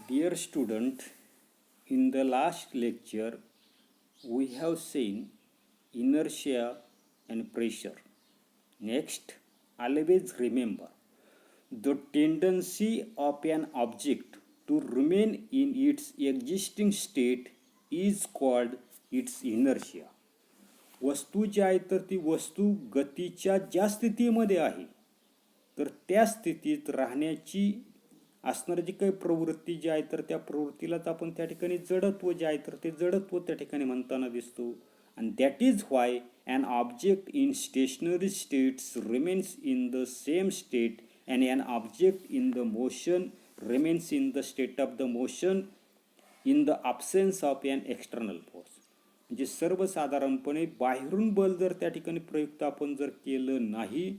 Dear student, in the last lecture, we have seen inertia and pressure. Next, always remember the tendency of an object to remain in its existing state is called its inertia. वस्तू जी आहे तर ती वस्तू गतीच्या ज्या स्थितीमध्ये आहे तर त्या स्थितीत राहण्याची असणारी जी काही प्रवृत्ती जी आहे तर त्या प्रवृत्तीलाच आपण त्या ठिकाणी जडत्व जे आहे तर ते जडत्व त्या ठिकाणी म्हणताना दिसतो. आणि that is why an object in stationary states remains in the same state and an object in the motion remains in the state of the motion in the absence of an external force. म्हणजे सर्वसाधारणपणे बाहेरून बल जर त्या ठिकाणी प्रयुक्त आपण जर केलं नाही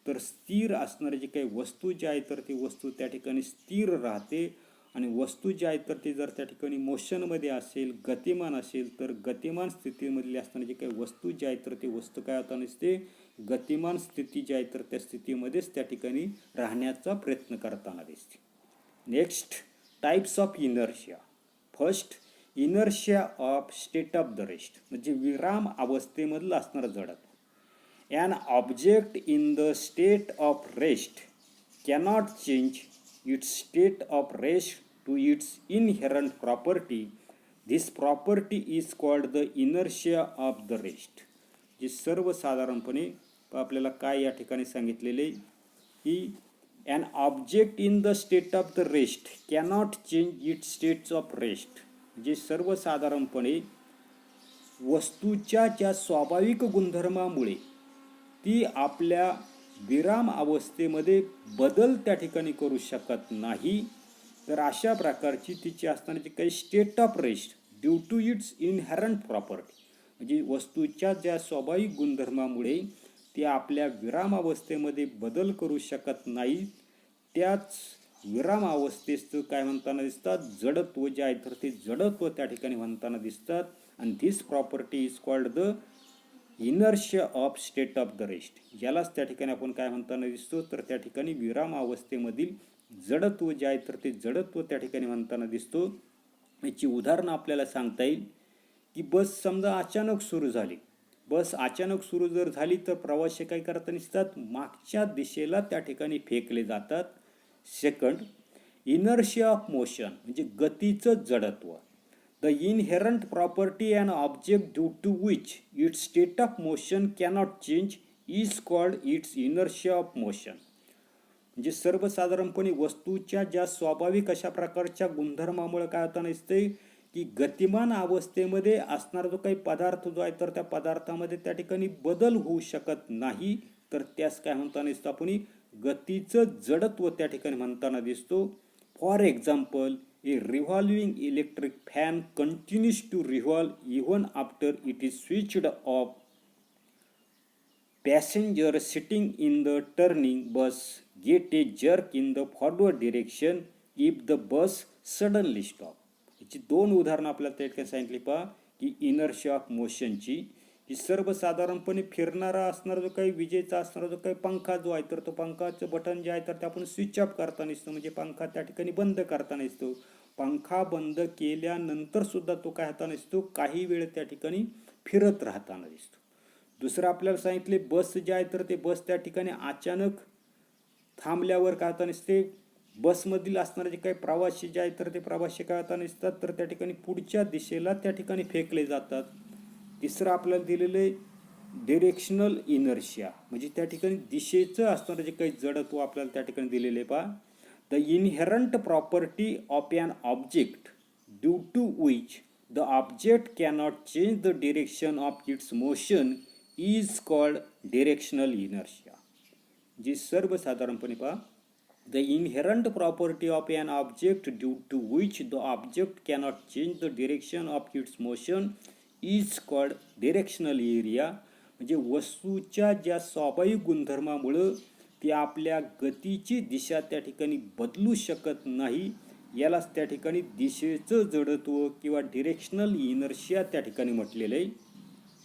तर स्थिर असणारी जी काही वस्तू जी आहे तर ती वस्तू त्या ठिकाणी स्थिर राहते. आणि वस्तू जी आहे तर ती जर त्या ठिकाणी मोशनमध्ये असेल, गतिमान असेल, तर गतिमान स्थितीमधली असणारी जी काही वस्तू जी आहे तर ती वस्तू काय होता नसते, गतिमान स्थिती जी आहे तर त्या स्थितीमध्येच त्या ठिकाणी राहण्याचा प्रयत्न करताना दिसते. Next, types of inertia. First, inertia of state of the rest म्हणजे विराम अवस्थेमधलं असणारं जडत्व. An object in the state of rest cannot change its state of rest to its inherent property. This property is called the inertia of the rest. जे सर्वसाधारणपणे आपल्याला काय या ठिकाणी सांगितलेले की an object in the state of the rest cannot change its states of rest. जे सर्वसाधारणपणे वस्तूच्या ज्या स्वाभाविक गुणधर्मामुळे ती आपल्या विराम अवस्थेमध्ये बदल त्या ठिकाणी करू शकत नाही, तर अशा प्रकारची तिची असणारी काही state of rest due to its inherent property म्हणजे वस्तूच्या ज्या स्वाभाविक गुणधर्मामुळे ती आपल्या विराम अवस्थेमध्ये बदल करू शकत नाही, त्याच विराम अवस्थेचं काय म्हणताना दिसतात, जडत्व जे आहे तर ते जडत्व त्या ठिकाणी म्हणताना दिसतात. आणि this property is called the inertia of state of the rest. यालाच त्या ठिकाणी आपण काय म्हणताना दिसतो, तर त्या ठिकाणी विराम अवस्थेमधील जडत्व जे आहे तर ते जडत्व त्या ठिकाणी म्हणताना दिसतो. याची उदाहरणं आपल्याला सांगता येईल की बस समजा अचानक सुरू झाली. बस अचानक सुरू जर झाली तर प्रवासी काय करताना दिसतात, मागच्या दिशेला त्या ठिकाणी फेकले जातात. सेकंड, इनर्शिया ऑफ मोशन म्हणजे गतीचं जडत्व. The inherent property an object due to which its state of motion cannot change is called its inertia of motion. म्हणजे सर्वसाधारणपणे वस्तूच्या ज्या स्वाभाविक अशा प्रकारच्या गुणधर्मामुळे काय होताना दिसते की गतिमान अवस्थेमध्ये असणारा जो काही पदार्थ जो आहे तर त्या पदार्थामध्ये त्या ठिकाणी बदल होऊ शकत नाही, तर त्यास काय म्हणताना दिसतं आपण गतीचं जडत्व त्या ठिकाणी म्हणताना दिसतो. For example, a revolving electric fan continues to revolve even after it is switched off. Passengers sitting in the turning bus get a jerk in the forward direction if the bus suddenly stops. याची दोन उदाहरणं आपल्याला त्या ठिकाणी सांगितली पहा की inertia of मोशनची की सर्वसाधारणपणे फिरणारा असणारा जो काही विजेचा असणारा जो काही पंखा जो आहे तर तो पंखाचं बटन जे आहे तर ते आपण स्विच ऑफ करताना दिसतो म्हणजे पंखा त्या ठिकाणी बंद करताना दिसतो. पंखा बंद केल्यानंतर सुद्धा तो काय होताना दिसतो, काही वेळ त्या ठिकाणी फिरत राहताना दिसतो. दुसरं आपल्याला सांगितले बस जे आहे तर ते बस त्या ठिकाणी अचानक थांबल्यावर काय होताना दिसते, बसमधील असणारे जे काही प्रवासी जे आहे तर ते प्रवासी काय होताना दिसतात तर त्या ठिकाणी पुढच्या दिशेला त्या ठिकाणी फेकले जातात. तिसरं आपल्याला दिलेलं डिरेक्शनल इनर्शिया म्हणजे त्या ठिकाणी दिशेचं असणारं जे काही जडत्व आपल्याला त्या ठिकाणी दिलेले पहा. The inherent property of an object due to which the object cannot change the direction of its motion is called directional inertia. जी सर्वसाधारणपणे पहा, the inherent property of an object due to which the object cannot change the direction of its motion is called directional area. म्हणजे वस्तूच्या ज्या स्वाभाविक गुणधर्मामुळं ती आपल्या गतीची दिशा त्या ठिकाणी बदलू शकत नाही, यालाच त्या ठिकाणी दिशेचं जडत्व किंवा डिरेक्शनल इनर्शिया त्या ठिकाणी म्हटलेलं आहे.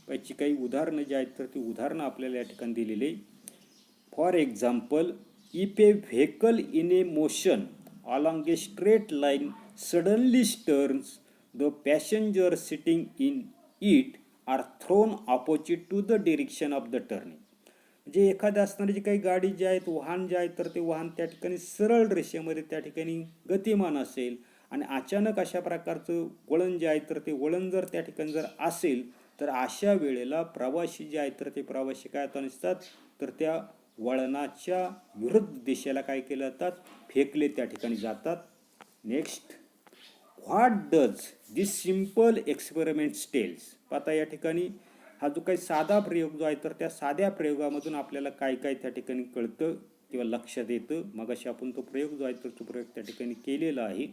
याची काही उदाहरणं जी आहेत तर ती उदाहरणं आपल्याला या ठिकाणी दिलेली आहे. For example, if A vehicle in A motion along a straight line suddenly turns, the passenger sitting in it are thrown opposite to the direction of the turning. म्हणजे एखाद्या असणारी जी काही गाडी जी आहेत, वाहन जे आहे, तर ते वाहन त्या ठिकाणी सरळ रेषेमध्ये त्या ठिकाणी गतिमान असेल आणि अचानक अशा प्रकारचं वळण जे आहे, तर ते वळण जर त्या ठिकाणी जर असेल, तर अशा वेळेला प्रवासी जे आहेत, तर ते प्रवासी काय होता नसतात, तर त्या वळणाच्या विरुद्ध दिशेला काय केलं जातात, फेकले त्या ठिकाणी जातात. Next, what does this simple experiments tells. आता या ठिकाणी हा जो काही साधा प्रयोग जो आहे, तर त्या साध्या प्रयोगामधून आपल्याला काय काय त्या ठिकाणी कळतं किंवा लक्षात येतं. मगाशी आपण तो प्रयोग जो आहे, तर तो प्रयोग त्या ठिकाणी केलेला आहे.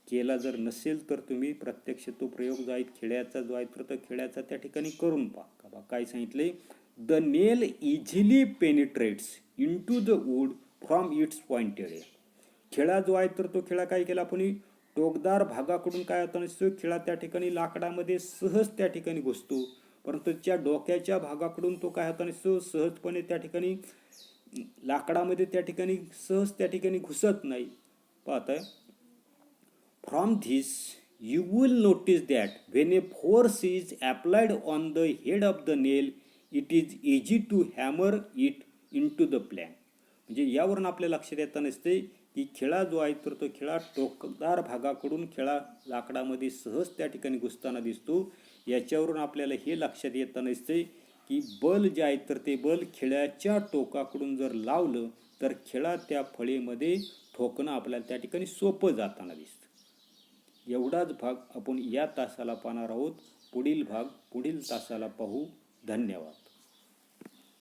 केला जर नसेल तर तुम्ही प्रत्यक्ष तो प्रयोग जो आहे खेळ्याचा जो आहे, तर तो खेळ्याचा त्या ठिकाणी करून पहा. काय सांगितले, the nail easily penetrates into the wood from its pointed end. खेळा जो आहे, तर तो खेळा काय केला आपण, टोकदार भागाकडून काय होता नसतो, खेळा त्या ठिकाणी लाकडामध्ये सहज त्या ठिकाणी घुसतो, परंतु त्या डोक्याच्या भागाकडून तो काय होता नसतो, सहजपणे त्या ठिकाणी लाकडामध्ये त्या ठिकाणी सहज त्या ठिकाणी घुसत नाही. पाहताय, from this you will notice that when a force is applied on the head of the nail, it is easy to hammer it into the plank. म्हणजे यावरून आपल्या लक्षात येता नसते की खेळा जो आहे, तर तो खेळा टोकदार भागाकडून खेळा लाकडामध्ये सहज त्या ठिकाणी घुसताना दिसतो. याच्यावरून आपल्याला हे लक्षात येता नसते की बल जे आहे, तर ते बल खेळाच्या टोकाकडून जर लावलं तर खेळा त्या फळीमध्ये ठोकणं आपल्याला त्या ठिकाणी सोपं जाताना दिसतं. एवढाच भाग आपण या तासाला पाहणार आहोत. पुढील भाग पुढील तासाला पाहू. धन्यवाद.